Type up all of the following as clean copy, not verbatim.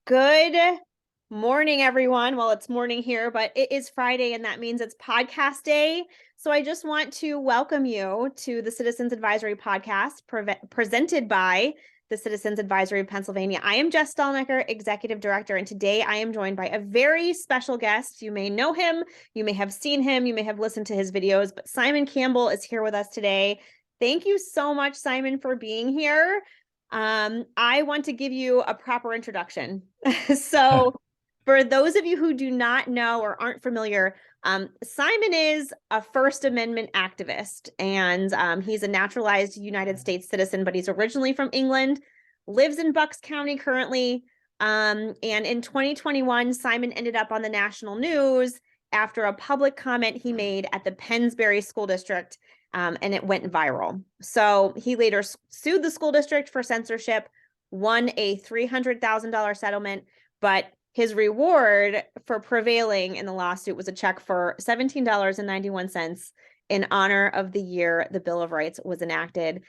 Good morning, everyone. Well, it's morning here, but it is Friday, and that means it's podcast day. So I just want to welcome you to the Citizens Advisory Podcast presented by the Citizens Advisory of Pennsylvania. I am Jess Stahlnecker, Executive Director, and today I am joined by a very special guest. You may know him, you may have seen him, you may have listened to his videos, but Simon Campbell is here with us today. Thank you so much, Simon, for being here. I want to give you a proper introduction. So, for those of you who do not know or aren't familiar, Simon is a First Amendment activist, and he's a naturalized United States citizen, but he's originally from England, lives in Bucks County currently. And in 2021, Simon ended up on the national news after a public comment he made at the Pennsbury School District, and it went viral. So he later sued the school district for censorship, won a $300,000 settlement, but his reward for prevailing in the lawsuit was a check for $17.91 in honor of the year the Bill of Rights was enacted.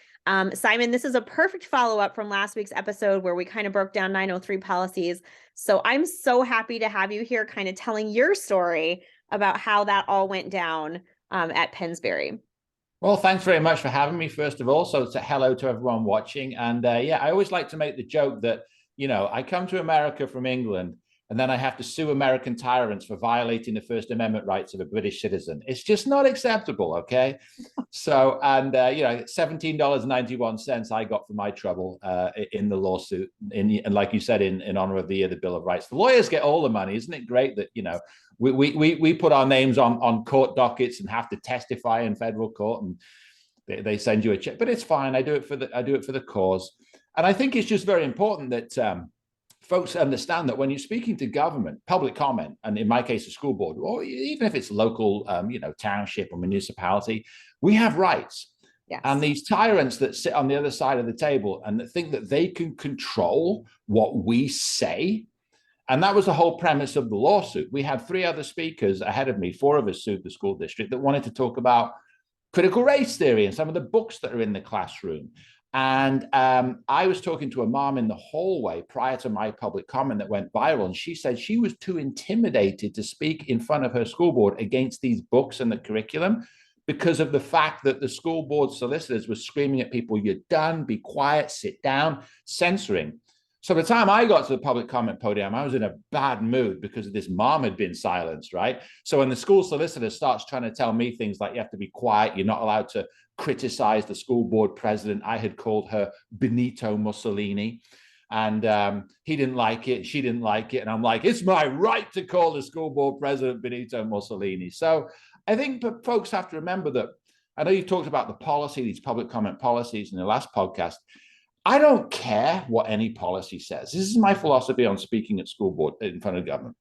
Simon, this is a perfect follow-up from last week's episode where we kind of broke down 903 policies. So I'm so happy to have you here kind of telling your story about how that all went down at Pennsbury. Well, thanks very much for having me, first of all. So it's a hello to everyone watching. And yeah, I always like to make the joke that, I come to America from England and then I have to sue American tyrants for violating the First Amendment rights of a British citizen. It's just not acceptable, okay? So, and, $17.91 I got for my trouble in the lawsuit. And like you said, in honor of the year, the Bill of Rights. The lawyers get all the money. Isn't it great that, we put our names on court dockets and have to testify in federal court, and they send you a check, but it's fine. I do it for the cause. And I think it's just very important that folks understand that when you're speaking to government, public comment, and in my case, a school board, or even if it's local, township or municipality, we have rights. Yes. And these tyrants that sit on the other side of the table and that think that they can control what we say. And that was the whole premise of the lawsuit. We had 3 other speakers ahead of me. 4 of us sued the school district that wanted to talk about critical race theory and some of the books that are in the classroom. And I was talking to a mom in the hallway prior to my public comment that went viral. And she said she was too intimidated to speak in front of her school board against these books and the curriculum because of the fact that the school board solicitors were screaming at people, "You're done, be quiet, sit down," censoring. So by the time I got to the public comment podium, I was in a bad mood because this mom had been silenced, right? So when the school solicitor starts trying to tell me things like you have to be quiet, you're not allowed to criticize the school board president. I had called her Benito Mussolini, and he didn't like it. She didn't like it. And I'm like, it's my right to call the school board president Benito Mussolini. So I think folks have to remember that. I know you talked about the policy, these public comment policies in the last podcast. I don't care what any policy says. This is my philosophy on speaking at school board in front of government.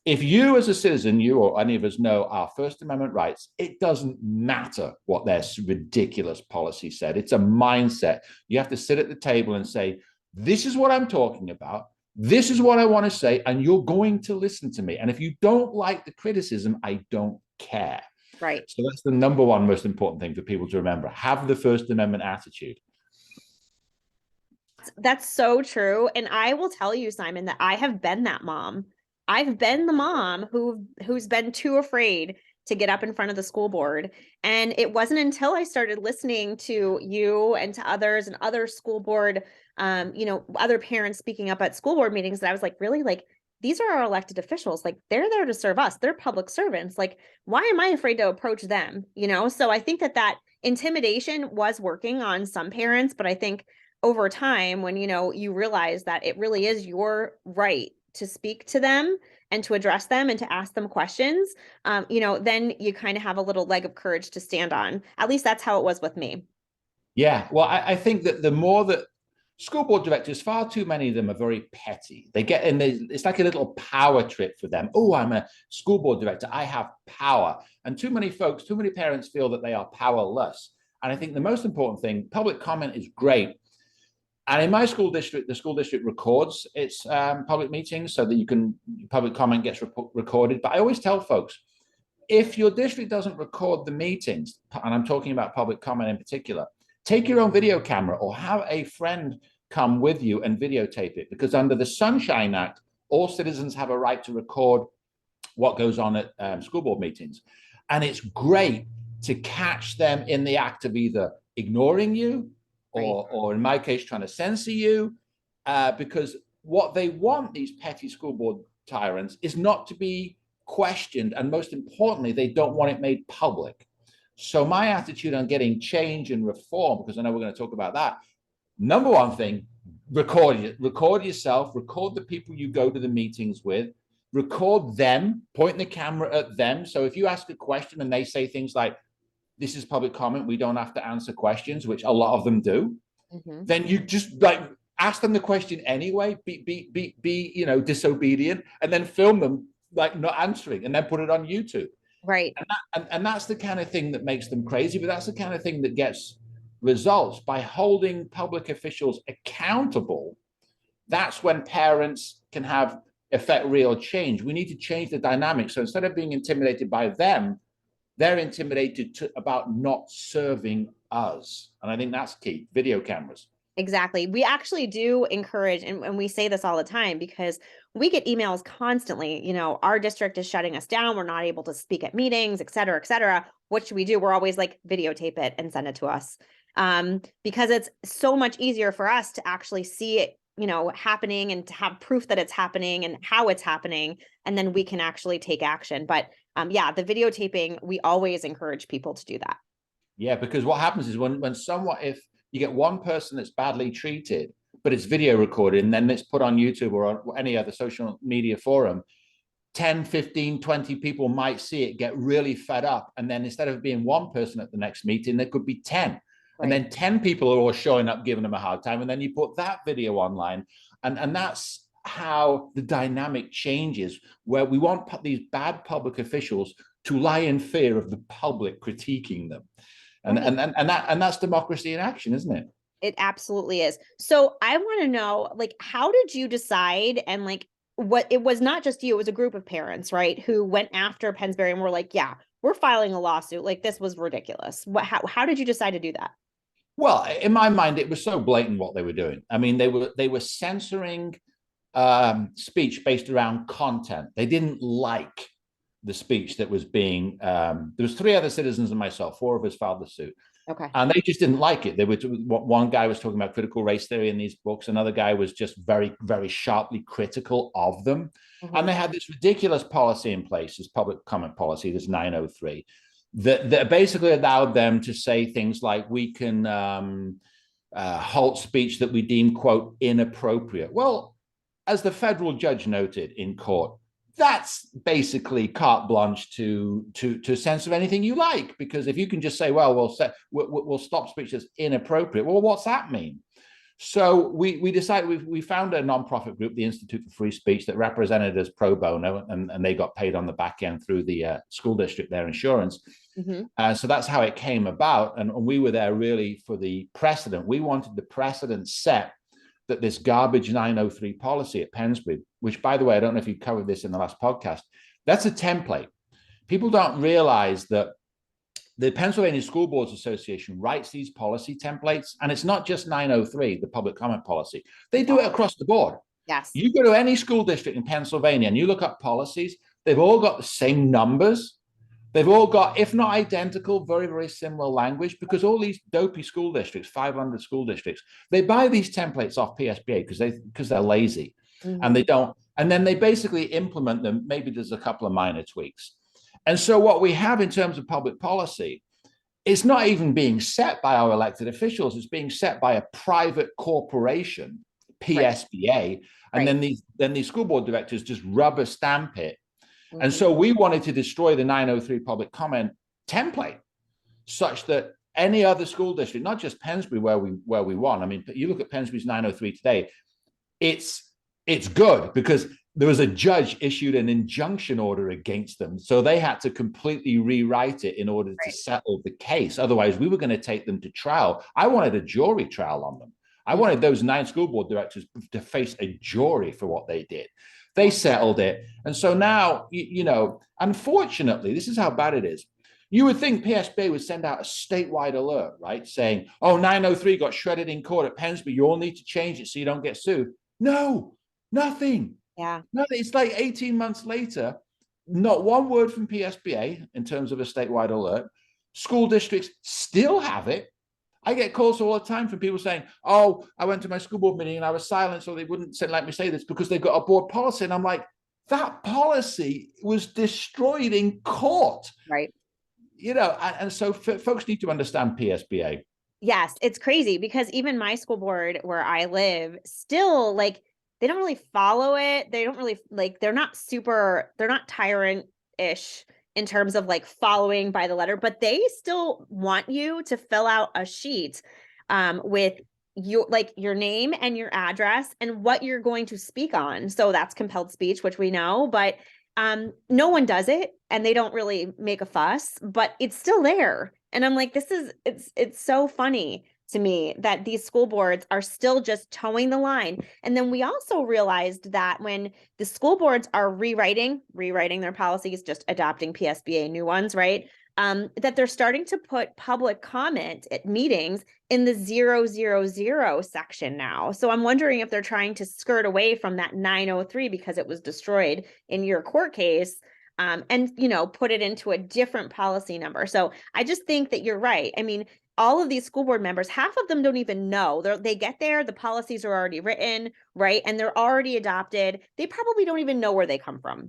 If you as a citizen, you or any of us know our First Amendment rights, it doesn't matter what their ridiculous policy said. It's a mindset. You have to sit at the table and say, this is what I'm talking about. This is what I want to say, and you're going to listen to me. And if you don't like the criticism, I don't care. Right. So that's the number one most important thing for people to remember. Have the First Amendment attitude. That's so true. And I will tell you, Simon, that I have been that mom. I've been the mom who's been too afraid to get up in front of the school board. And it wasn't until I started listening to you and to others and other school board, other parents speaking up at school board meetings that I was like, really, like, these are our elected officials. Like, they're there to serve us. They're public servants. Like, why am I afraid to approach them? So I think that intimidation was working on some parents, but I think over time, when you realize that it really is your right to speak to them and to address them and to ask them questions, then you kind of have a little leg of courage to stand on. At least that's how it was with me. Yeah, well, I think that the more that school board directors, far too many of them are very petty. They get in, it's like a little power trip for them. Oh, I'm a school board director. I have power. And too many parents feel that they are powerless. And I think the most important thing, public comment is great. And in my school district, the school district records its public meetings so that public comment gets recorded. But I always tell folks, if your district doesn't record the meetings, and I'm talking about public comment in particular, take your own video camera or have a friend come with you and videotape it, because under the Sunshine Act, all citizens have a right to record what goes on at school board meetings. And it's great to catch them in the act of either ignoring you or in my case, trying to censor you, because what they want, these petty school board tyrants, is not to be questioned. And most importantly, they don't want it made public. So my attitude on getting change and reform, because I know we're going to talk about that, number one thing, record yourself, record the people you go to the meetings with, record them, point the camera at them. So if you ask a question and they say things like, this is public comment, we don't have to answer questions, which a lot of them do, then you just like ask them the question anyway, be disobedient, and then film them like not answering, and then put it on YouTube. Right. And that's the kind of thing that makes them crazy, but that's the kind of thing that gets results by holding public officials accountable. That's when parents can affect real change. We need to change the dynamic. So instead of being intimidated by them, they're intimidated about not serving us. And I think that's key. Video cameras. Exactly. We actually do encourage, and we say this all the time, because we get emails constantly, our district is shutting us down. We're not able to speak at meetings, et cetera, et cetera. What should we do? We're always like, videotape it and send it to us. Because it's so much easier for us to actually see it, happening, and to have proof that it's happening and how it's happening. And then we can actually take action. But the videotaping, we always encourage people to do that. Yeah, because what happens is if you get one person that's badly treated, but it's video recorded and then it's put on YouTube or on any other social media forum, 10, 15, 20 people might see it, get really fed up. And then instead of being one person at the next meeting, there could be 10. Right. And then 10 people are all showing up, giving them a hard time. And then you put that video online. And that's how the dynamic changes, where we want these bad public officials to lie in fear of the public critiquing them. And that's democracy in action, isn't it? It absolutely is. So I want to know, how did you decide? And what, it was not just you, it was a group of parents, right, who went after Pennsbury and were like, yeah, we're filing a lawsuit. This was ridiculous. How did you decide to do that? Well, in my mind, it was so blatant what they were doing. I mean, they were censoring speech based around content. They didn't like the speech that was being, there was 3 other citizens and myself, 4 of us filed the suit. Okay. And they just didn't like it. One guy was talking about critical race theory in these books. Another guy was just very, very sharply critical of them. And they had this ridiculous policy in place, this public comment policy, this 903, that basically allowed them to say things like, we can halt speech that we deem, quote, inappropriate. Well, as the federal judge noted in court, that's basically carte blanche to censor anything you like, because if you can just say, well, we'll stop speech that's inappropriate. Well, what's that mean? So we decided, we found a nonprofit group, the Institute for Free Speech, that represented us pro bono, and they got paid on the back end through the school district, their insurance. So that's how it came about. And we were there really for the precedent. We wanted the precedent set that this garbage 903 policy at Pennsbury, which, by the way, I don't know if you covered this in the last podcast, that's a template. People don't realize that the Pennsylvania School Boards Association writes these policy templates, and it's not just 903, the public comment policy. They do it across the board. Yes. You go to any school district in Pennsylvania and you look up policies, they've all got the same numbers. They've all got, if not identical, very, very similar language, because all these dopey school districts, 500 school districts, they buy these templates off PSBA because they're lazy, and they don't. And then they basically implement them. Maybe there's a couple of minor tweaks. And so what we have in terms of public policy, it's not even being set by our elected officials. It's being set by a private corporation, PSBA. And then these school board directors just rubber stamp it. And so we wanted to destroy the 903 public comment template, such that any other school district, not just Pennsbury where we won. I mean, you look at Pennsbury's 903 today, it's good because there was a judge issued an injunction order against them. So they had to completely rewrite it in order to settle the case. Otherwise, we were going to take them to trial. I wanted a jury trial on them. I wanted those 9 school board directors to face a jury for what they did. They settled it. And so now, unfortunately, this is how bad it is. You would think PSBA would send out a statewide alert, right? Saying, oh, 903 got shredded in court at Pennsbury. You all need to change it so you don't get sued. No, nothing. Yeah. No, it's like 18 months later, not one word from PSBA in terms of a statewide alert. School districts still have it. I get calls all the time from people saying, oh, I went to my school board meeting and I was silent so they wouldn't let me say this because they've got a board policy. And I'm like, that policy was destroyed in court. Right. And so folks need to understand PSBA. Yes, it's crazy because even my school board where I live still like they don't really follow it. They don't really like they're not tyrant-ish in terms of like following by the letter, but they still want you to fill out a sheet with your name and your address and what you're going to speak on. So that's compelled speech, which we know, but no one does it and they don't really make a fuss, but it's still there. And I'm like, it's so funny to me that these school boards are still just towing the line. And then we also realized that when the school boards are rewriting their policies, just adopting PSBA new ones, right? That they're starting to put public comment at meetings in the 000 section now. So I'm wondering if they're trying to skirt away from that 903 because it was destroyed in your court case. And put it into a different policy number. So I just think that you're right. I mean, all of these school board members, half of them don't even know. They get there, the policies are already written, right? And they're already adopted. They probably don't even know where they come from.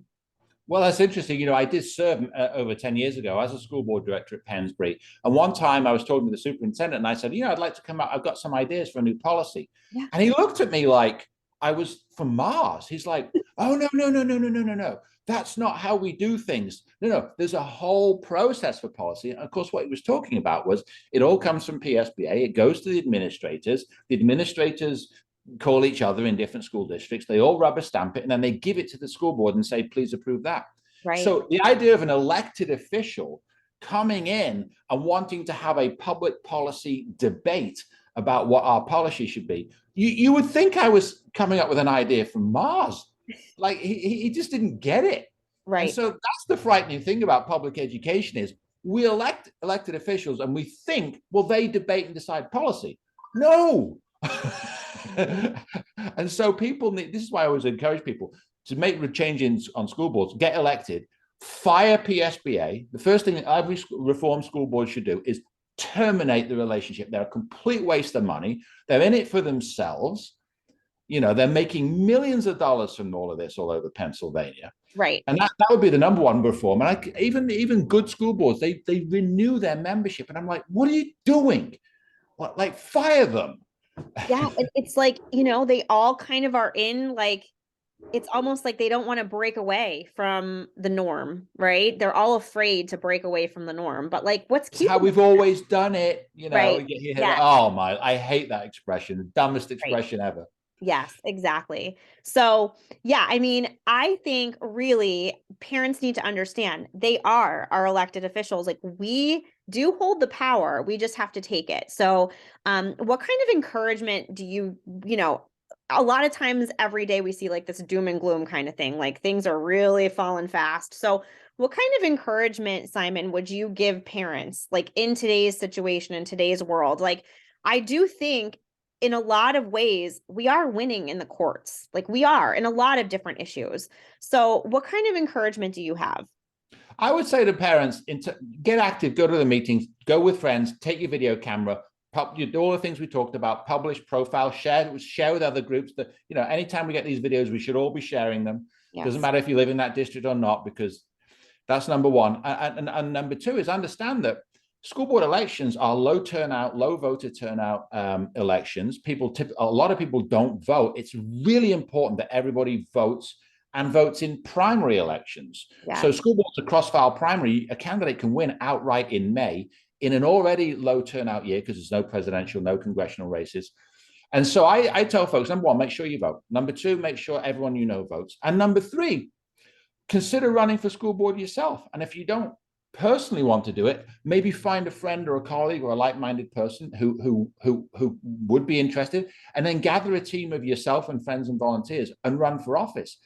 Well, that's interesting. I did serve over 10 years ago as a school board director at Pennsbury. And one time I was talking to the superintendent and I said, I'd like to come out. I've got some ideas for a new policy. Yeah. And he looked at me like I was from Mars. He's like, oh, no. That's not how we do things. No, there's a whole process for policy. And of course, what he was talking about was it all comes from PSBA. It goes to the administrators. The administrators call each other in different school districts. They all rubber stamp it, and then they give it to the school board and say, please approve that. Right. So the idea of an elected official coming in and wanting to have a public policy debate about what our policy should be, you would think I was coming up with an idea from Mars. Like he just didn't get it. Right. And so that's the frightening thing about public education is we elect elected officials and we think, well, they debate and decide policy. No. And so people need, this is why I always encourage people to make changes on school boards, get elected, fire PSBA. The first thing that every reform school board should do is terminate the relationship. They're a complete waste of money. They're in it for themselves. They're making millions of dollars from all of this all over Pennsylvania. Right. And that would be the number one reform. And even good school boards, they renew their membership. And I'm like, what are you doing? What, like fire them? Yeah, it's like, they all kind of are in like, it's almost like they don't want to break away from the norm, right? They're all afraid to break away from the norm. But like, what's cute? How we've always done it, Right. Yes. Oh my, I hate that expression, the dumbest expression ever. Yes, exactly. So, yeah, I mean, I think really parents need to understand they are our elected officials. Like we do hold the power. We just have to take it. So, what kind of encouragement do a lot of times every day we see like this doom and gloom kind of thing, like things are really falling fast. So what kind of encouragement, Simon, would you give parents like in today's situation, in today's world? Like, I do think in a lot of ways, we are winning in the courts. Like we are in a lot of different issues. So what kind of encouragement do you have? I would say to parents, get active, go to the meetings, go with friends, take your video camera, do all the things we talked about, publish, profile, share with other groups. That anytime we get these videos, we should all be sharing them. Yes. Doesn't matter if you live in that district or not, because that's number one. And number two is understand that school board elections are low turnout, low voter turnout elections. A lot of people don't vote. It's really important that everybody votes and votes in primary elections. Yeah. So school boards, a cross-file primary, a candidate can win outright in May in an already low turnout year because there's no presidential, no congressional races. And so I tell folks, number one, make sure you vote. Number two, make sure everyone votes. And number three, consider running for school board yourself. And if you don't personally want to do it, maybe find a friend or a colleague or a like-minded person who would be interested, and then gather a team of yourself and friends and volunteers and run for office.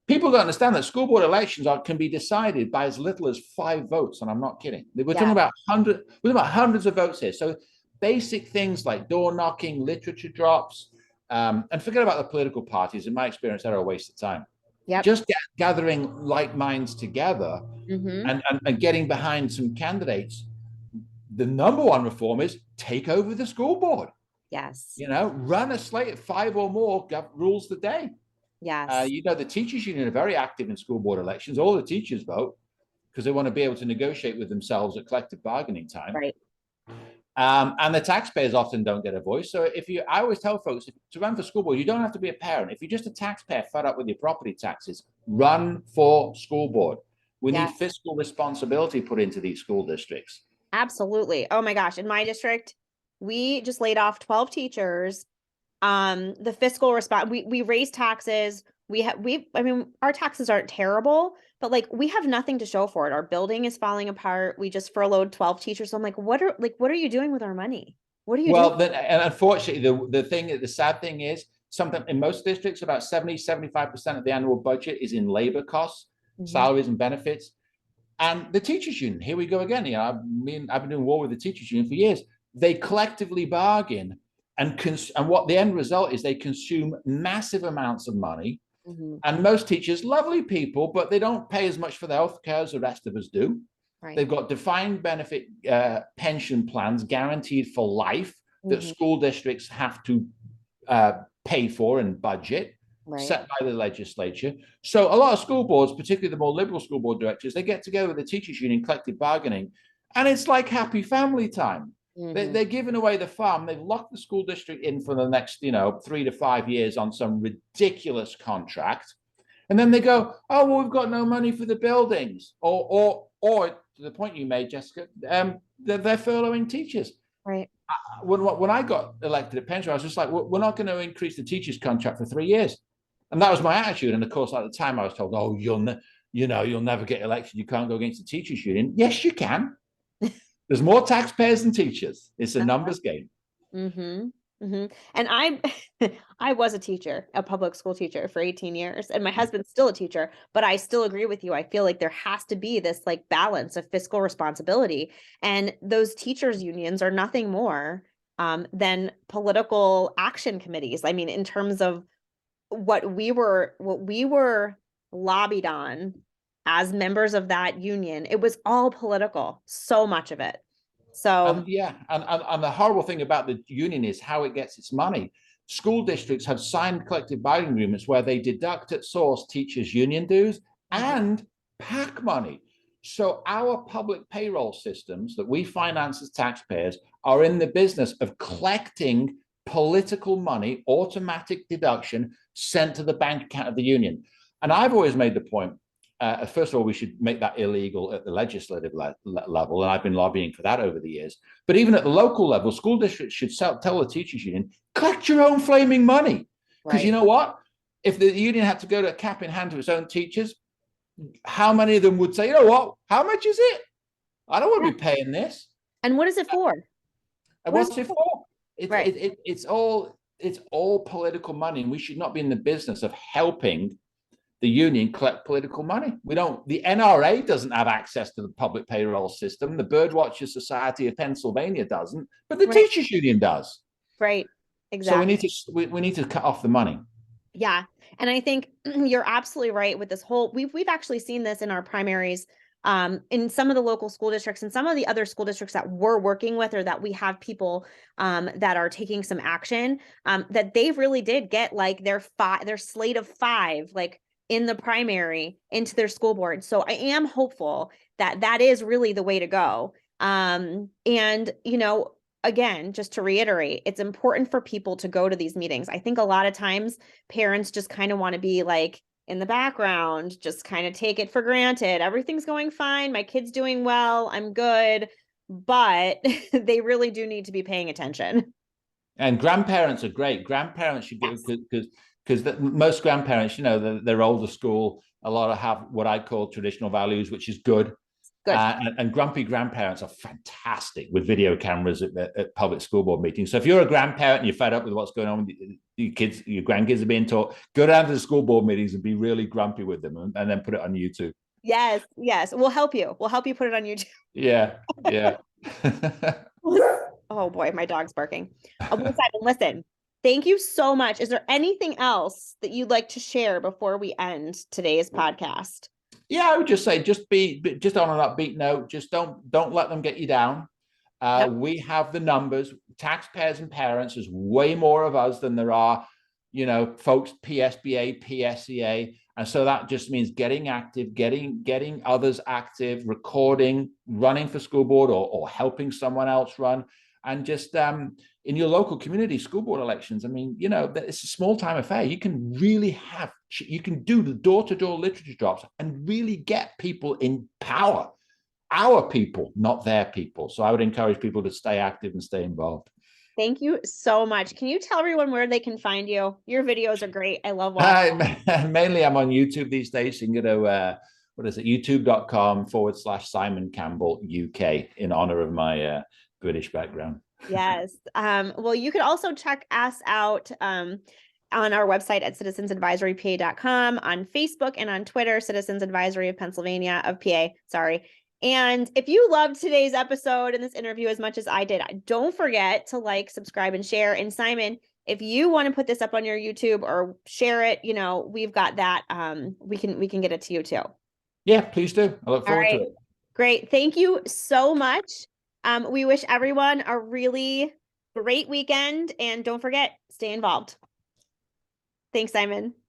People don't understand that school board elections can be decided by as little as 5 votes, and I'm not kidding. We're talking about hundreds of votes here. So basic things like door knocking, literature drops, and forget about the political parties. In my experience, they're a waste of time. Yep. Just gathering like minds together Mm-hmm. and getting behind some candidates. The number one reform is take over the school board. Yes. Run a slate of 5 or more rules the day. Yes. The teachers union are very active in school board elections. All the teachers vote because they want to be able to negotiate with themselves at collective bargaining time. Right. And the taxpayers often don't get a voice. So I always tell folks, to run for school board, you don't have to be a parent. If you're just a taxpayer fed up with your property taxes, run for school board. We need fiscal responsibility put into these school districts. Absolutely. Oh my gosh. In my district, we just laid off 12 teachers. The fiscal response, we raised taxes. Our taxes aren't terrible, but like we have nothing to show for it. Our building is falling apart. We just furloughed 12 teachers. So I'm like, what are you doing with our money? What are you doing? And unfortunately, the sad thing is, something in most districts, about 75% of the annual budget is in labor costs, salaries and benefits. And the teachers union, here we go again. I've been doing war with the teachers union for years. They collectively bargain, and what the end result is, they consume massive amounts of money. And most teachers, lovely people, but they don't pay as much for their health care as the rest of us do. Right. They've got defined benefit pension plans guaranteed for life that school districts have to pay for and budget. Right. Set by the legislature. So a lot of school boards, particularly the more liberal school board directors, they get together with the teachers union, collective bargaining, and it's like happy family time. They're giving away the farm. They've locked the school district in for the next 3 to 5 years on some ridiculous contract, and then they go, oh well, we've got no money for the buildings, or to the point you made, Jessica, they're furloughing teachers. Right. When I got elected at Pennsbury, I was just like, we're not going to increase the teachers' contract for 3 years. And that was my attitude. And of course, at the time, I was told, "Oh, you'll never get elected. You can't go against the teachers' union." Yes, you can. There's more taxpayers than teachers. It's a numbers game. And I was a teacher, a public school teacher for 18 years, and my husband's still a teacher. But I still agree with you. I feel like there has to be this like balance of fiscal responsibility, and those teachers' unions are nothing more than political action committees. I mean, in terms of what we were lobbied on as members of that union, it was all political, so much of it. So and the horrible thing about the union is how it gets its money. School districts have signed collective bargaining agreements where they deduct at source teachers' union dues and PAC money. So our public payroll systems that we finance as taxpayers are in the business of collecting political money, automatic deduction sent to the bank account of the union. And I've always made the point, first of all, we should make that illegal at the legislative level. And I've been lobbying for that over the years. But even at the local level, school districts should tell the teachers union, collect your own flaming money. Because you know what? If the union had to go to a cap in hand to its own teachers, how many of them would say, you know what, how much is it? I don't want to be paying this. And what is it for? And what's it for? It's all political money, and we should not be in the business of helping the union collect political money. The NRA doesn't have access to the public payroll system. The Birdwatcher Society of Pennsylvania doesn't, but the teachers union does. Right. Exactly. So we need to cut off the money. Yeah. And I think you're absolutely right with this whole, we've actually seen this in our primaries in some of the local school districts and some of the other school districts that we're working with, or that we have people that are taking some action, that they really did get like their slate of 5, like in the primary into their school board. So I am hopeful that that is really the way to go. And, again, just to reiterate, it's important for people to go to these meetings. I think a lot of times parents just kind of want to be like in the background, just kind of take it for granted. Everything's going fine. My kid's doing well. I'm good. But they really do need to be paying attention. And grandparents are great. Grandparents should do, because most grandparents, they're older school. A lot of have what I call traditional values, which is good. Good. And grumpy grandparents are fantastic with video cameras at public school board meetings. So if you're a grandparent and you're fed up with what's going on with your kids, your grandkids are being taught, go down to the school board meetings and be really grumpy with them, and then put it on YouTube. Yes, yes. We'll help you. We'll help you put it on YouTube. Yeah, yeah. Oh boy, my dog's barking. Well, Simon, listen, thank you so much. Is there anything else that you'd like to share before we end today's podcast? Yeah, I would just say, just on an upbeat note. Just don't let them get you down. Yep. We have the numbers. Taxpayers and parents. There's way more of us than there are, folks PSBA, PSEA, and so that just means getting active, getting others active, recording, running for school board, or helping someone else run, and just in your local community school board elections. I mean, it's a small time affair. You can do the door-to-door literature drops and really get people in power. Our people, not their people. So I would encourage people to stay active and stay involved. Thank you so much. Can you tell everyone where they can find you? Your videos are great. I love watching. Mainly I'm on YouTube these days. You can go to, youtube.com/Simon Campbell UK, in honor of my British background. Yes. Well, you could also check us out on our website at citizensadvisorypa.com, on Facebook and on Twitter, Citizens Advisory of Pennsylvania, of PA, sorry. And if you loved today's episode and this interview as much as I did, don't forget to like, subscribe, and share. And Simon, if you want to put this up on your YouTube or share it, we've got that. We can get it to you too. Yeah, please do. I look forward to it. Great. Thank you so much. We wish everyone a really great weekend, and don't forget, stay involved. Thanks, Simon.